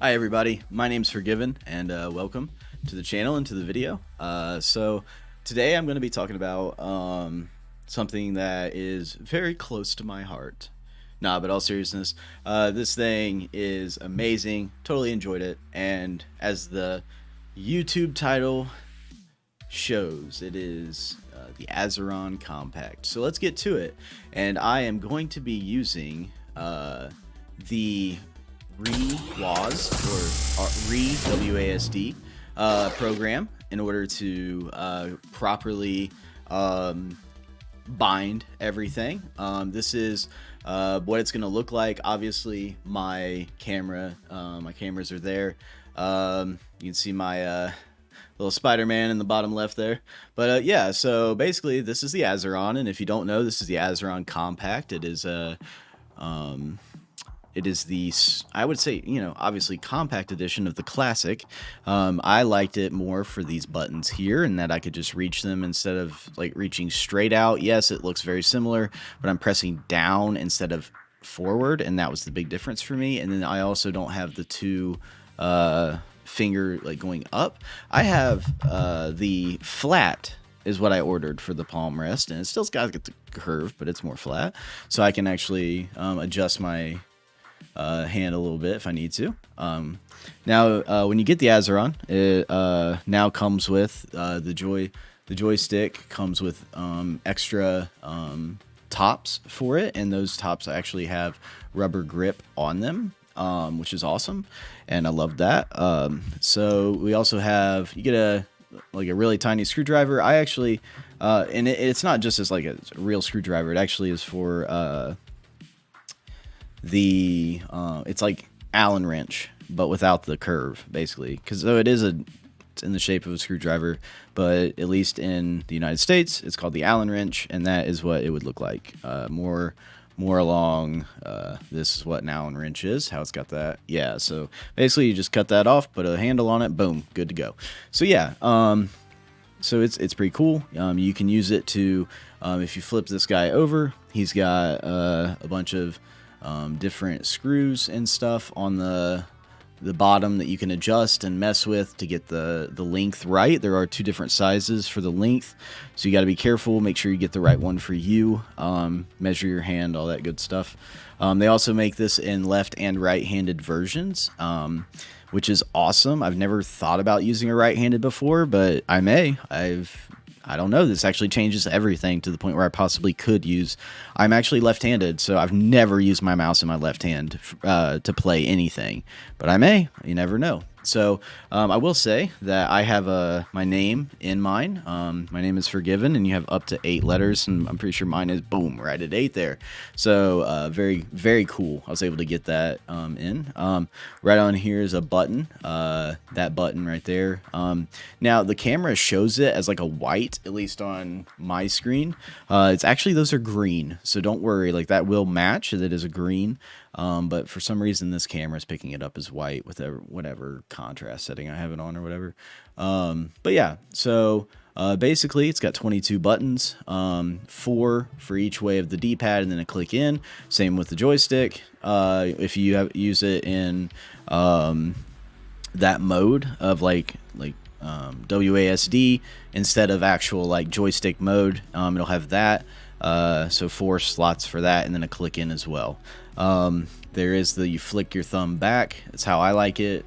Hi everybody, my name's Forgiven and welcome to the channel and to the video. So today I'm going to be talking about something that is very close to my heart. Nah, but all seriousness, this thing is amazing, totally enjoyed it, and as the YouTube title shows, it is the Azeron Compact. So let's get to it, and I am going to be using the reWASD or reWASD program in order to properly bind everything. This is what it's going to look like. Obviously, my cameras are there. You can see my little Spider-Man in the bottom left there. But yeah, so basically, this is the Azeron, and if you don't know, this is the Azeron Compact. It is the, I would say, obviously compact edition of the classic. I liked it more for these buttons here and that I could just reach them instead of like reaching straight out. Yes, it looks very similar, but I'm pressing down instead of forward, and that was the big difference for me. And then I also don't have the two finger like going up. I have the flat is what I ordered for the palm rest, and it still's got the curve, but it's more flat, so I can actually adjust my hand a little bit if I need to. Now, when you get the Azeron, it now comes with the joystick comes with extra tops for it, and those tops actually have rubber grip on them, which is awesome, and I love that. So we also have, you get a really tiny screwdriver. I actually, and it's not just as like a real screwdriver. It actually is for it's like Allen wrench, but without the curve, basically. Because though it's in the shape of a screwdriver, but at least in the United States, it's called the Allen wrench, and that is what it would look like. More along. This is what an Allen wrench is. How it's got that. Yeah. So basically, you just cut that off, put a handle on it, boom, good to go. So yeah. So it's pretty cool. You can use it to, if you flip this guy over, he's got a bunch of different screws and stuff on the bottom that you can adjust and mess with to get the length right. There are two different sizes for the length, so you got to be careful, make sure you get the right one for you. Measure your hand, all that good stuff. They also make this in left and right-handed versions, which is awesome. I've never thought about using a right-handed before, but I may. I don't know. This actually changes everything to the point where I possibly could use. I'm actually left-handed, so I've never used my mouse in my left hand to play anything. But I may. You never know. So I will say that I have my name in mine. My name is Forgiven, and you have up to 8 letters, and I'm pretty sure mine is boom right at 8 there. So very, very cool. I was able to get that in. Right on here is a button. That button right there. Now the camera shows it as like a white, at least on my screen. It's actually, those are green, so don't worry. Like, that will match. That is a green. But for some reason, this camera is picking it up as white with whatever contrast setting I have it on or whatever. But yeah, so basically, it's got 22 buttons, 4 for each way of the D-pad, and then a click in. Same with the joystick. If you use it in that mode of like WASD instead of actual like joystick mode, it'll have that. So 4 slots for that, and then a click in as well. There is you flick your thumb back. That's how I like it,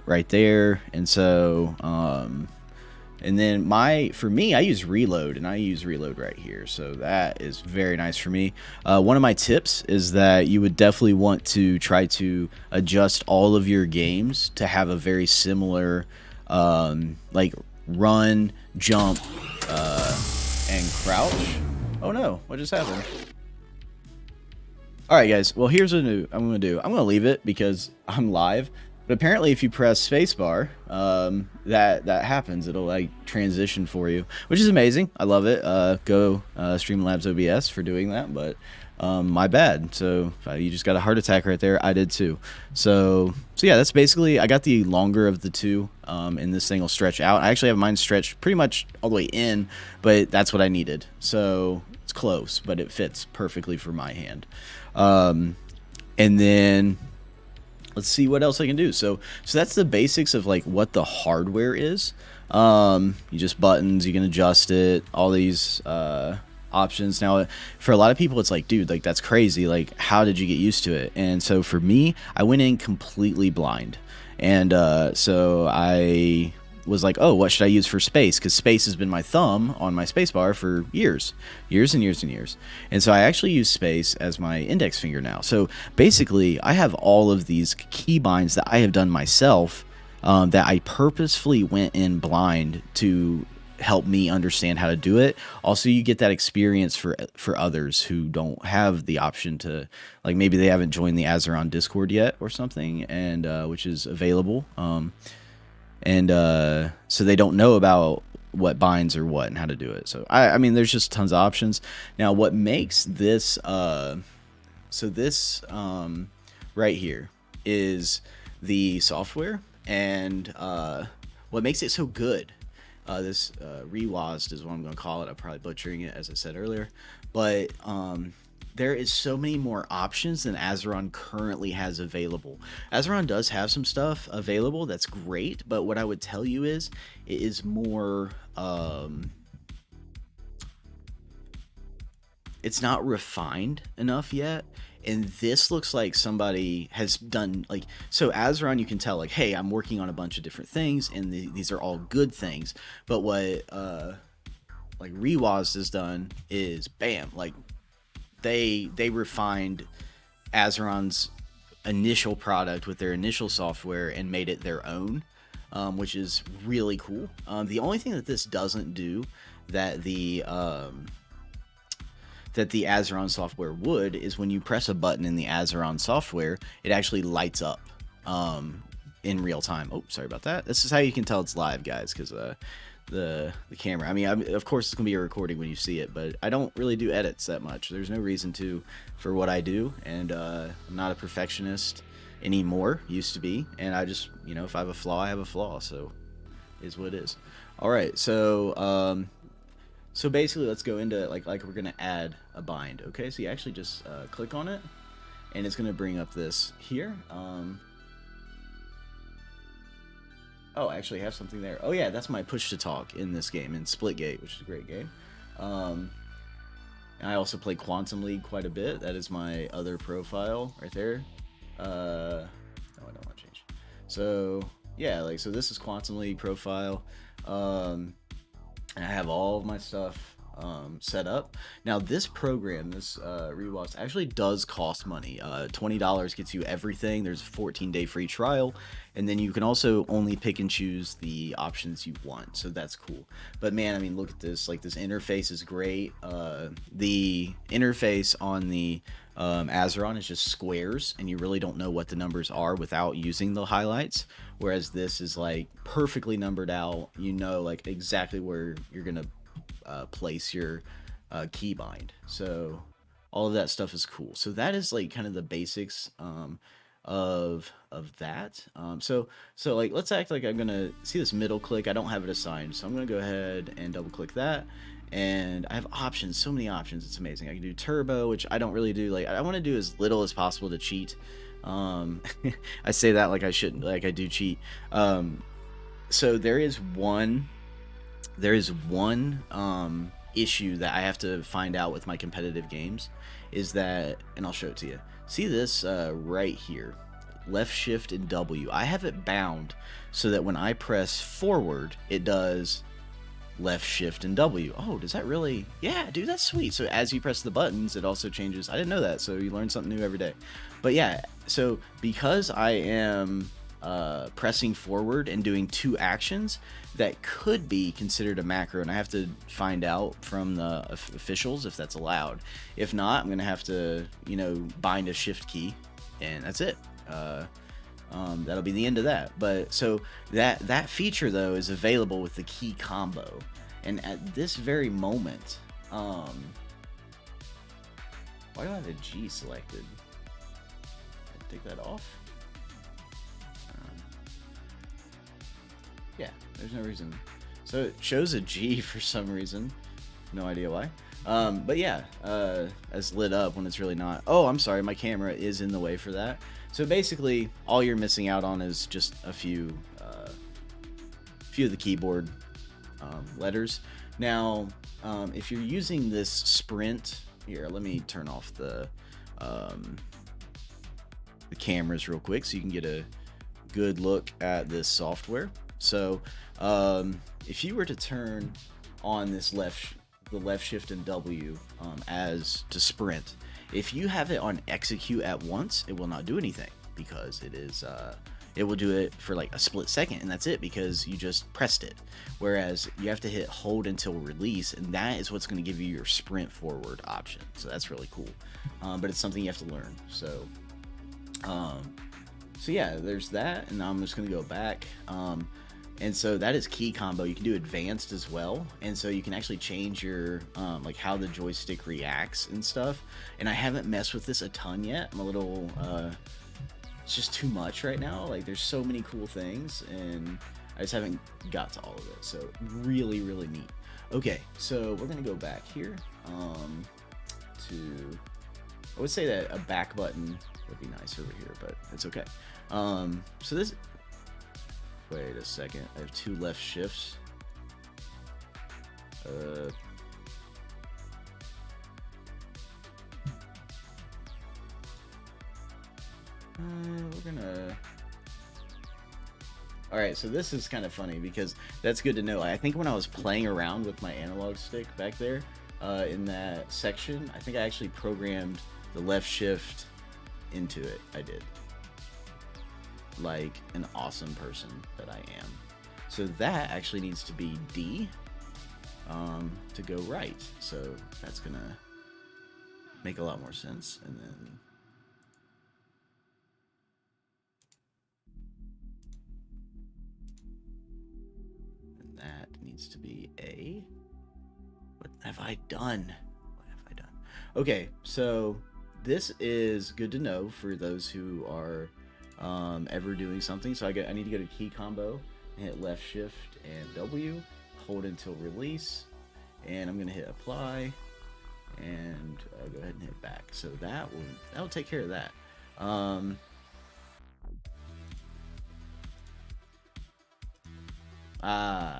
right there. And so, and then for me, I use reload, and I use reload right here. So that is very nice for me. One of my tips is that you would definitely want to try to adjust all of your games to have a very similar, like run, jump, and crouch. Oh no, what just happened? Alright guys, well here's what I'm going to do. I'm going to leave it because I'm live, but apparently if you press spacebar, that happens. It'll like transition for you, which is amazing. I love it. Go Streamlabs OBS for doing that, but my bad. So you just got a heart attack right there. I did too. So yeah, that's basically, I got the longer of the two, and this thing will stretch out. I actually have mine stretched pretty much all the way in, but that's what I needed. So it's close, but it fits perfectly for my hand. And then let's see what else I can do. So that's the basics of like what the hardware is. You just buttons, you can adjust it, all these options. Now, for a lot of people, it's like, dude, like that's crazy. Like, how did you get used to it? And so for me, I went in completely blind, and so I was like, oh, what should I use for space? Because space has been my thumb on my space bar for years and years and years. And so I actually use space as my index finger now. So basically, I have all of these keybinds that I have done myself, that I purposefully went in blind to help me understand how to do it. Also, you get that experience for others who don't have the option to, like, maybe they haven't joined the Azeron Discord yet or something, and which is available. So they don't know about what binds or what and how to do it. So I mean, there's just tons of options. Now, what makes this right here is the software, and what makes it so good. This reWASD is what I'm going to call it. I'm probably butchering it, as I said earlier, but there is so many more options than Azeron currently has available. Azeron does have some stuff available that's great, but what I would tell you is it is more, it's not refined enough yet. And this looks like somebody has done, like, so Azeron, you can tell, like, hey, I'm working on a bunch of different things, and these are all good things. But what like reWASD has done is, bam, like they refined Azeron's initial product with their initial software and made it their own, which is really cool. The only thing that this doesn't do that the Azeron software would is when you press a button in the Azeron software, it actually lights up in real time. Oh, sorry about that. This is how you can tell it's live, guys, because the camera. I mean, of course, it's going to be a recording when you see it, but I don't really do edits that much. There's no reason to for what I do, and I'm not a perfectionist anymore. Used to be, and I just, if I have a flaw, I have a flaw, so it is what it is. All right, so so basically, let's go into like we're gonna add a bind. Okay, so you actually just click on it, and it's gonna bring up this here. Oh, I actually have something there. Oh yeah, that's my push to talk in this game, in Splitgate, which is a great game. And I also play Quantum League quite a bit. That is my other profile right there. No, I don't want to change. So yeah, so this is Quantum League profile. And I have all of my stuff set up. Now this program, this reWASD, actually does cost money. $20 gets you everything. There's a 14-day free trial, and then you can also only pick and choose the options you want, so that's cool. But man, I mean, look at this. Like, this interface is great. The interface on the Azeron is just squares, and you really don't know what the numbers are without using the highlights, whereas this is like perfectly numbered out. Like exactly where you're gonna place your keybind. So all of that stuff is cool. So that is like kind of the basics of that. So like, let's act like I'm gonna see this middle click. I don't have it assigned, so I'm gonna go ahead and double click that, and I have options, so many options. It's amazing. I can do turbo, which I don't really do. Like, I want to do as little as possible to cheat. I say that like I shouldn't, like I do cheat. So there is one issue that I have to find out with my competitive games, is that, and I'll show it to you. See this right here, left shift and W. I have it bound so that when I press forward, it does left shift and W. Oh, does that really? Yeah, dude, that's sweet. So as you press the buttons, it also changes. I didn't know that, so you learn something new every day. But yeah, so because I am pressing forward and doing two actions, that could be considered a macro, and I have to find out from the officials if that's allowed. If not, I'm gonna have to, bind a shift key, and that's it. That'll be the end of that. But so that feature though is available with the key combo, and at this very moment, why do I have a G selected? Take that off. Yeah, there's no reason. So it shows a G for some reason. No idea why. But yeah, it's lit up when it's really not. Oh, I'm sorry, my camera is in the way for that. So basically, all you're missing out on is just a few of the keyboard letters. Now, if you're using this sprint here, let me turn off the cameras real quick so you can get a good look at this software. So if you were to turn on this the left shift and W as to sprint, if you have it on execute at once, it will not do anything because it will do it for like a split second and that's it because you just pressed it. Whereas you have to hit hold until release, and that is what's going to give you your sprint forward option. So that's really cool. But it's something you have to learn. So yeah, there's that, and I'm just going to go back. And so that is key combo. You can do advanced as well, and so you can actually change your like how the joystick reacts and stuff. And I haven't messed with this a ton yet. I'm a little it's just too much right now. Like there's so many cool things, and I just haven't got to all of it. So really, really neat. Okay, so we're gonna go back here to. I would say that a back button would be nice over here, but it's okay. So this. Wait a second. I have 2 left shifts. We're gonna. Alright, so this is kind of funny because that's good to know. I think when I was playing around with my analog stick back there in that section, I think I actually programmed the left shift into it. I did. Like an awesome person that I am. So that actually needs to be D to go right. So that's gonna make a lot more sense. And then that needs to be A. What have I done? What have I done? Okay, so this is good to know for those who are ever doing something. So I need to go to key combo and hit left shift and W, hold until release, and I'm gonna hit apply and go ahead and hit back. So that'll take care of that.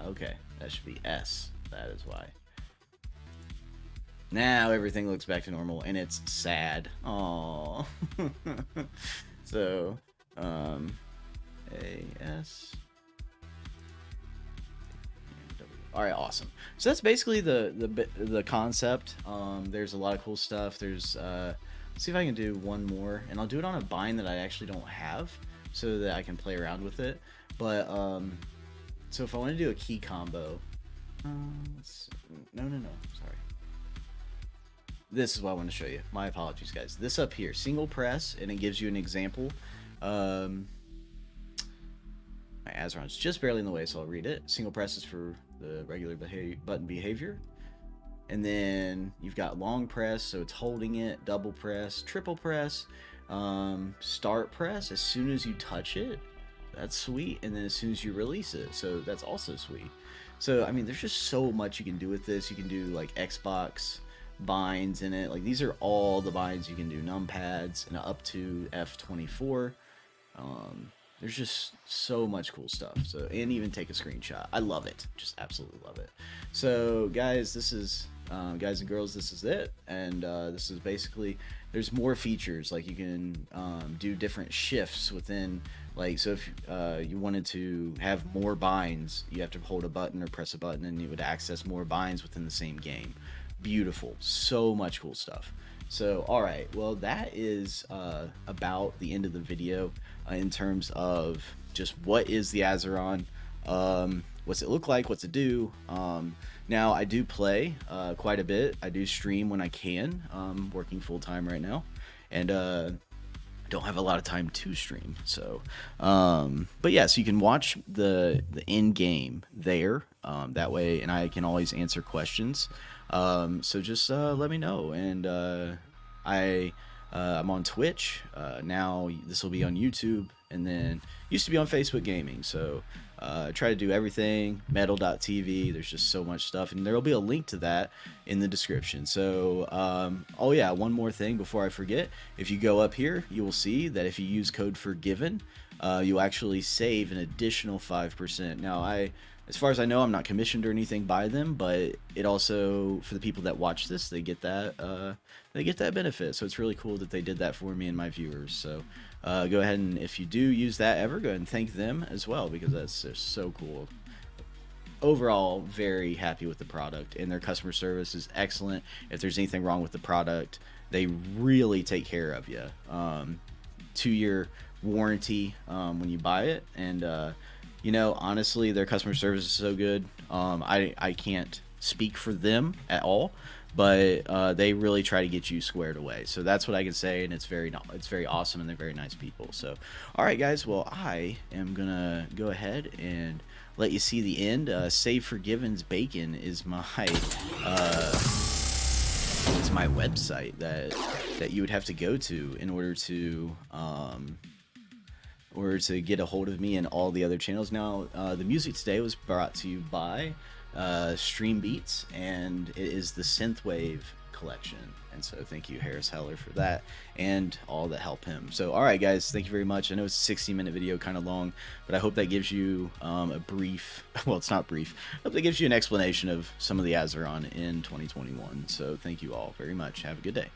Okay, that should be S. That is why. Now everything looks back to normal, and it's sad. Aww. So AS. All right, awesome. So that's basically the concept. There's a lot of cool stuff. There's let's see if I can do one more, and I'll do it on a bind that I actually don't have, so that I can play around with it. But so if I want to do a key combo, no, sorry. This is what I want to show you. My apologies, guys. This up here, single press, and it gives you an example. My Azeron's just barely in the way, so I'll read it. Single press is for the regular button behavior. And then you've got long press, so it's holding it, double press, triple press, start press as soon as you touch it. That's sweet. And then as soon as you release it, so that's also sweet. So, I mean, there's just so much you can do with this. You can do like Xbox binds in it. Like these are all the binds you can do, numpads and up to F24. There's just so much cool stuff. So, and even take a screenshot. I love it. Just absolutely love it. So guys, this is guys and girls, this is it. And this is basically, there's more features. Like you can do different shifts within, like, so if you wanted to have more binds, you have to hold a button or press a button and you would access more binds within the same game. Beautiful. So much cool stuff. So, all right, well, that is about the end of the video in terms of just what is the Azeron, what's it look like, what's it do. Now, I do play quite a bit. I do stream when I can. I'm working full-time right now, and don't have a lot of time to stream. So, but yeah, so you can watch the end game there that way, and I can always answer questions. So just let me know, and I I'm on Twitch. Now this will be on YouTube, and then used to be on Facebook Gaming. So try to do everything. Metal.tv. There's just so much stuff, and there will be a link to that in the description. So oh yeah, one more thing before I forget. If you go up here, you will see that if you use code FORGIVEN, you'll actually save an additional 5%. Now as far as I know, I'm not commissioned or anything by them, but it also, for the people that watch this, they get that benefit. So it's really cool that they did that for me and my viewers. So go ahead, and if you do use that ever, go ahead and thank them as well, because that's just so cool. Overall, very happy with the product, and their customer service is excellent. If there's anything wrong with the product, they really take care of you. 2-year warranty when you buy it, and you know, honestly, their customer service is so good. I can't speak for them at all, but they really try to get you squared away. So that's what I can say, and it's very awesome, and they're very nice people. So, all right, guys. Well, I am gonna go ahead and let you see the end. Save Forgiven's Bacon is my website that you would have to go to in order to get a hold of me and all the other channels. Now, the music today was brought to you by Streambeats, and it is the Synthwave collection. And so thank you, Harris Heller, for that and all that help him. So, all right, guys, thank you very much. I know it's a 60-minute video, kind of long, but I hope that gives you a brief, well, it's not brief, I hope that gives you an explanation of some of the Azeron in 2021. So thank you all very much. Have a good day.